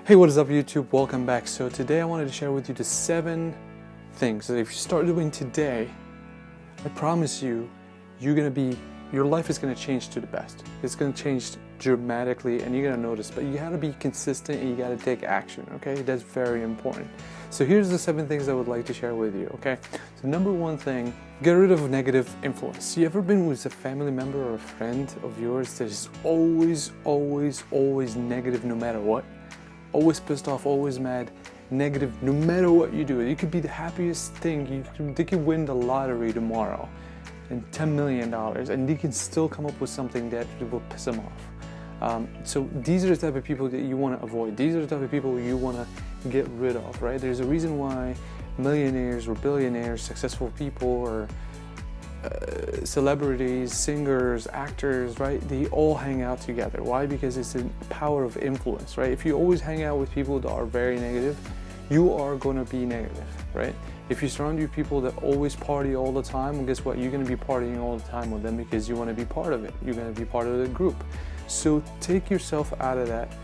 Hey, what is up YouTube? Welcome back. So today I wanted to share with you the 7 things that if you start doing today, I promise you, your life is gonna change to the best. It's gonna change dramatically and you're gonna notice, but you gotta be consistent and you gotta take action, okay? That's very important. So here's the 7 things I would like to share with you, okay? So number 1 thing, get rid of negative influence. You ever been with a family member or a friend of yours that is always negative no matter what? Always pissed off, always mad, negative, no matter what you do. It could be the happiest thing. They could win the lottery tomorrow and $10 million, and they can still come up with something that will piss them off. So these are the type of people that you want to avoid. These are the type of people you want to get rid of, right? There's a reason why millionaires or billionaires, successful people, or celebrities, singers, actors, right? They all hang out together. Why? Because it's the power of influence, right? If you always hang out with people that are very negative, you are going to be negative, right? If you surround you with people that always party all the time, well, guess what? You're going to be partying all the time with them because you want to be part of it. You're going to be part of the group. So take yourself out of that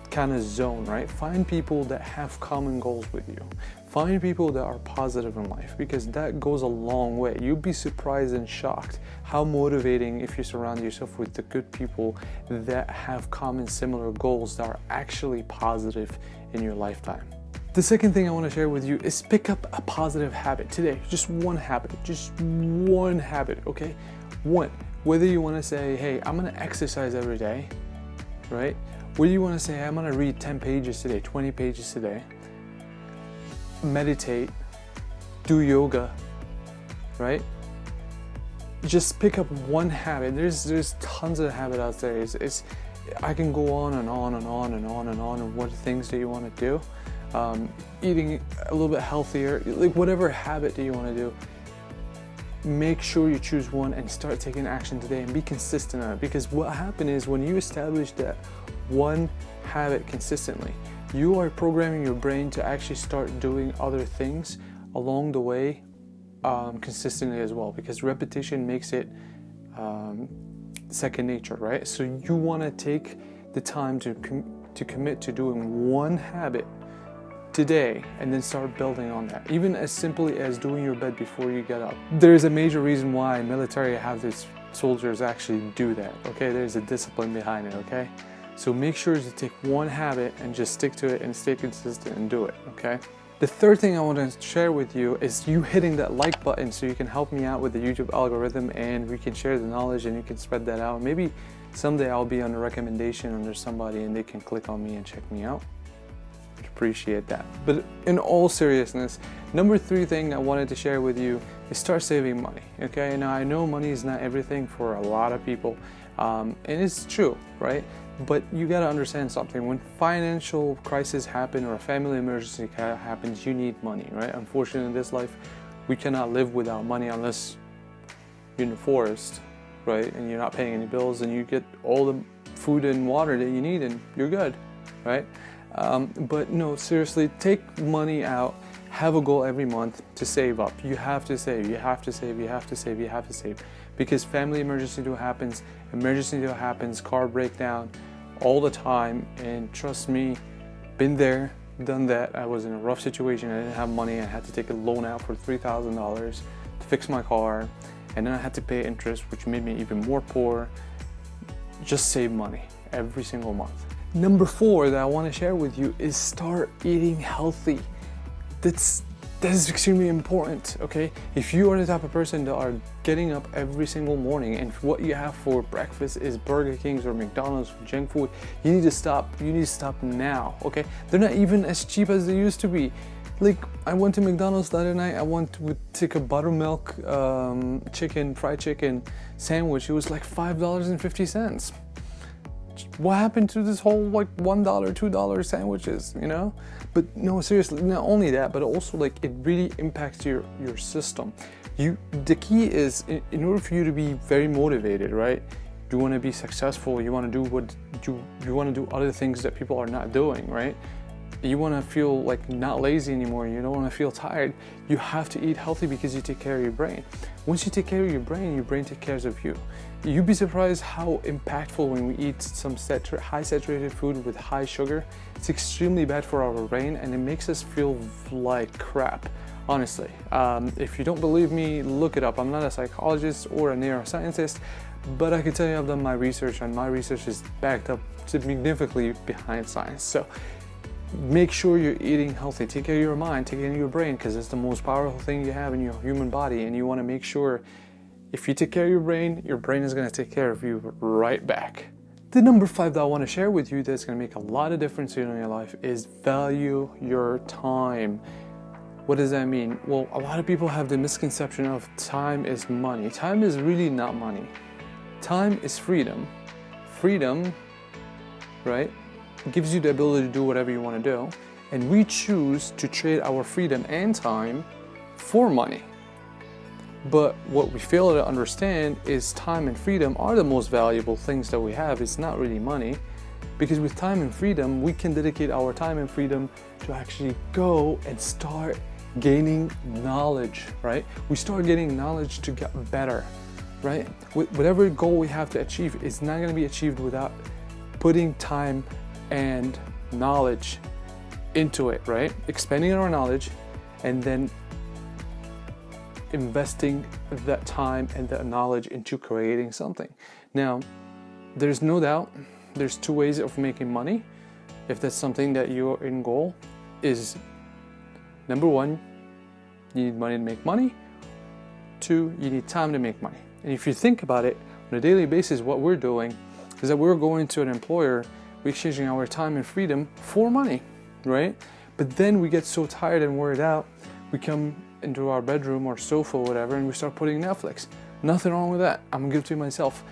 kind of zone, right? Find people that have common goals with you. Find people that are positive in life, because that goes a long way. You'll be surprised and shocked how motivating if you surround yourself with the good people that have common similar goals that are actually positive in your lifetime. The second thing I want to share with you is pick up a positive habit today. Just one habit, okay? One. Whether you want to say, hey, I'm going to exercise every day, right? Whether you want to say, hey, I'm going to read 10 pages today, 20 pages today, meditate, do yoga, right? Just pick up one habit. There's tons of habits out there. I can go on and on and what things that you want to do. Eating a little bit healthier, like whatever habit that you want to do, make sure you choose one and start taking action today and be consistent on it. Because what happens is when you establish that one habit consistently, you are programming your brain to actually start doing other things along the way consistently as well, because repetition makes it second nature, right? So you want to take the time to commit to doing one habit today and then start building on that, even as simply as doing your bed before you get up. There's a major reason why military have these soldiers actually do that, okay? There's a discipline behind it, okay? So make sure to take one habit and just stick to it and stay consistent and do it, okay? The third thing I want to share with you is you hitting that like button so you can help me out with the YouTube algorithm and we can share the knowledge and you can spread that out. Maybe someday I'll be on a recommendation under somebody and they can click on me and check me out. I'd appreciate that. But in all seriousness, number 3 thing I wanted to share with you is start saving money, okay? Now I know money is not everything for a lot of people, and it's true, right? But you got to understand something. When financial crisis happen or a family emergency happens, you need money, right? Unfortunately, in this life, we cannot live without money unless you're in the forest, right? And you're not paying any bills and you get all the food and water that you need and you're good, right? But no, seriously, take money out. Have a goal every month to save up. You have to save, because family emergency happens, car breakdown all the time, and trust me, been there, done that. I was in a rough situation. I didn't have money. I had to take a loan out for $3,000 to fix my car, and then I had to pay interest, which made me even more poor. Just save money every single month. Number 4 that I want to share with you is start eating healthy. That is extremely important, okay? If you are the type of person that are getting up every single morning and what you have for breakfast is Burger King's or McDonald's or junk food, you need to stop. You need to stop now, okay? They're not even as cheap as they used to be. Like, I went to McDonald's the other night. I went to take a buttermilk fried chicken sandwich. It was like $5.50. What happened to this whole like $1, $2 sandwiches, you know? But no, seriously, not only that, but also like it really impacts your system. The key is in order for you to be very motivated, right? You want to be successful. You want to do you want to do other things that people are not doing, right? you want to feel like not lazy anymore, you don't want to feel tired, you have to eat healthy because you take care of your brain. Once you take care of your brain takes care of you. You'd be surprised how impactful when we eat some high saturated food with high sugar. It's extremely bad for our brain and it makes us feel like crap, honestly. If you don't believe me, look it up. I'm not a psychologist or a neuroscientist, but I can tell you I've done my research, and my research is backed up significantly behind science. So make sure you're eating healthy. Take care of your mind, take care of your brain, because it's the most powerful thing you have in your human body, and you want to make sure if you take care of your brain is going to take care of you right back. The number 5 that I want to share with you that's going to make a lot of difference in your life is value your time. What does that mean? Well, a lot of people have the misconception of time is money. Time is really not money. Time is freedom. Freedom, right, gives you the ability to do whatever you want to do, and we choose to trade our freedom and time for money. But what we fail to understand is time and freedom are the most valuable things that we have. It's not really money, because with time and freedom, we can dedicate our time and freedom to actually go and start gaining knowledge, right? We start getting knowledge to get better, right? Whatever goal we have to achieve is not going to be achieved without putting time and knowledge into it, right? Expanding our knowledge and then investing that time and that knowledge into creating something. Now, there's no doubt there's 2 ways of making money. If that's something that your end goal is, number 1, you need money to make money. 2, you need time to make money. And if you think about it on a daily basis, what we're doing is that we're going to an employer, we're exchanging our time and freedom for money, right? But then we get so tired and worried out, we come into our bedroom or sofa or whatever, and we start putting Netflix. Nothing wrong with that. I'm gonna give it to myself.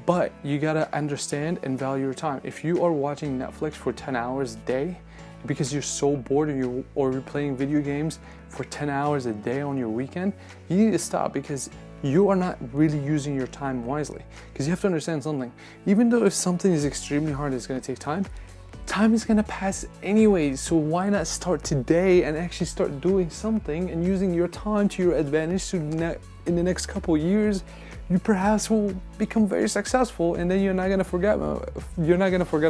But you gotta understand and value your time. If you are watching Netflix for 10 hours a day because you're so bored, or you're playing video games for 10 hours a day on your weekend, you need to stop, because you are not really using your time wisely. Because you have to understand something. Even though if something is extremely hard, it's gonna take time, time is gonna pass anyway. So why not start today and actually start doing something and using your time to your advantage, so in the next couple of years, you perhaps will become very successful, and then you're not gonna forget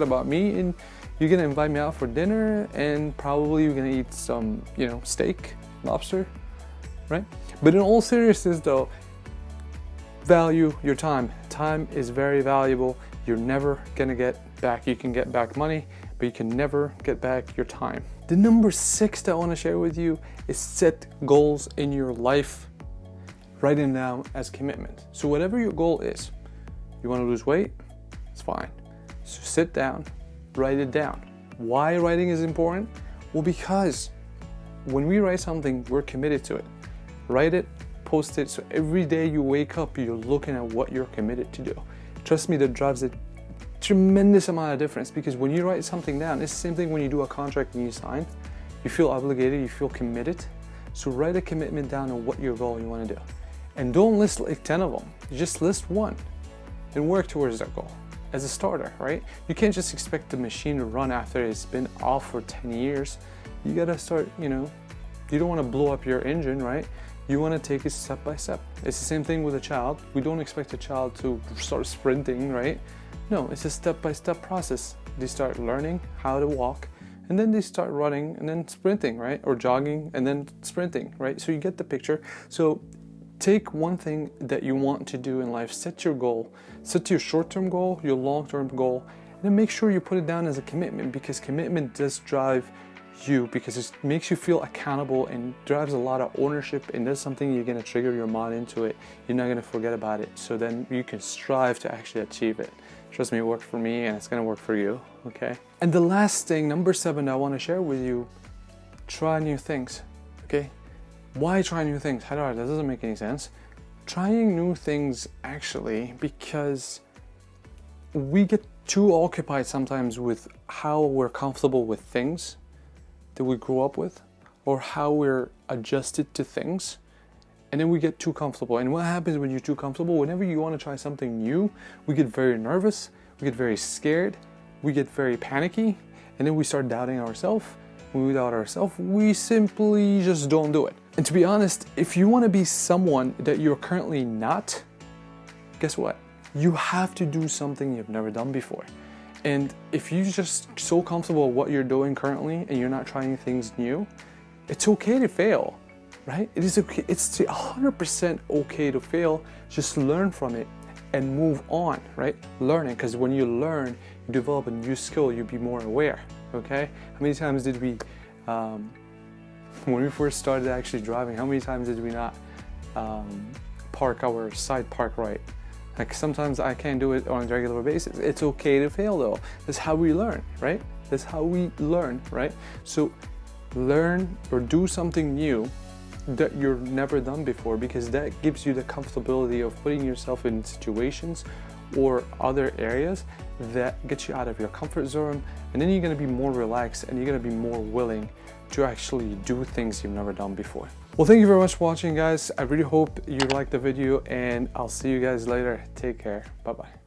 about me, and you're gonna invite me out for dinner, and probably you're gonna eat some, steak, lobster, right? But in all seriousness though, value your time. Time is very valuable. You're never gonna get back. You can get back money, but you can never get back your time. The number 6 that I want to share with you is set goals in your life. Write them down as commitment. So whatever your goal is, you want to lose weight, it's fine. So sit down, write it down. Why writing is important? Well, because when we write something, we're committed to it. Write it, post it, so every day you wake up, you're looking at what you're committed to do. Trust me, that drives a tremendous amount of difference, because when you write something down, it's the same thing when you do a contract and you sign. You feel obligated, you feel committed. So write a commitment down on what your goal you want to do. And don't list like 10 of them. Just list one and work towards that goal as a starter, right? You can't just expect the machine to run after it's been off for 10 years. You gotta start, you don't want to blow up your engine, right? You want to take it step by step. It's the same thing with a child. We don't expect a child to start sprinting, right? No, it's a step-by-step process. They start learning how to walk, and then they start running and then sprinting, right? Or jogging and then sprinting, right? So you get the picture. So take one thing that you want to do in life, set your goal, set your short-term goal, your long-term goal, and then make sure you put it down as a commitment, because commitment does drive you, because it makes you feel accountable and drives a lot of ownership, and that's something you're going to trigger your mind into it. You're not going to forget about it, so then you can strive to actually achieve it. Trust me, it worked for me and it's going to work for you, okay? And the last thing, number 7, I want to share with you, try new things, okay? Why try new things? That doesn't make any sense. Trying new things actually, because we get too occupied sometimes with how we're comfortable with things that we grew up with, or how we're adjusted to things, and then we get too comfortable. And what happens when you're too comfortable? Whenever you want to try something new, we get very nervous, we get very scared, we get very panicky, and then we start doubting ourselves, when we doubt ourselves, we simply just don't do it. And to be honest, if you want to be someone that you're currently not, guess what? You have to do something you've never done before. And if you're just so comfortable with what you're doing currently and you're not trying things new, it's okay to fail, right? It is okay. It's 100% okay to fail. Just learn from it and move on, right? Learning, because when you learn, you develop a new skill, you'll be more aware, okay? How many times did we, when we first started actually driving, how many times did we not park our side park right? Like sometimes I can't do it on a regular basis. It's okay to fail though. That's how we learn, right? That's how we learn, right? So learn or do something new that you've never done before, because that gives you the comfortability of putting yourself in situations or other areas that get you out of your comfort zone, and then you're going to be more relaxed and you're going to be more willing to actually do things you've never done before. Well, thank you very much for watching, guys. I really hope you liked the video, and I'll see you guys later. Take care. Bye-bye.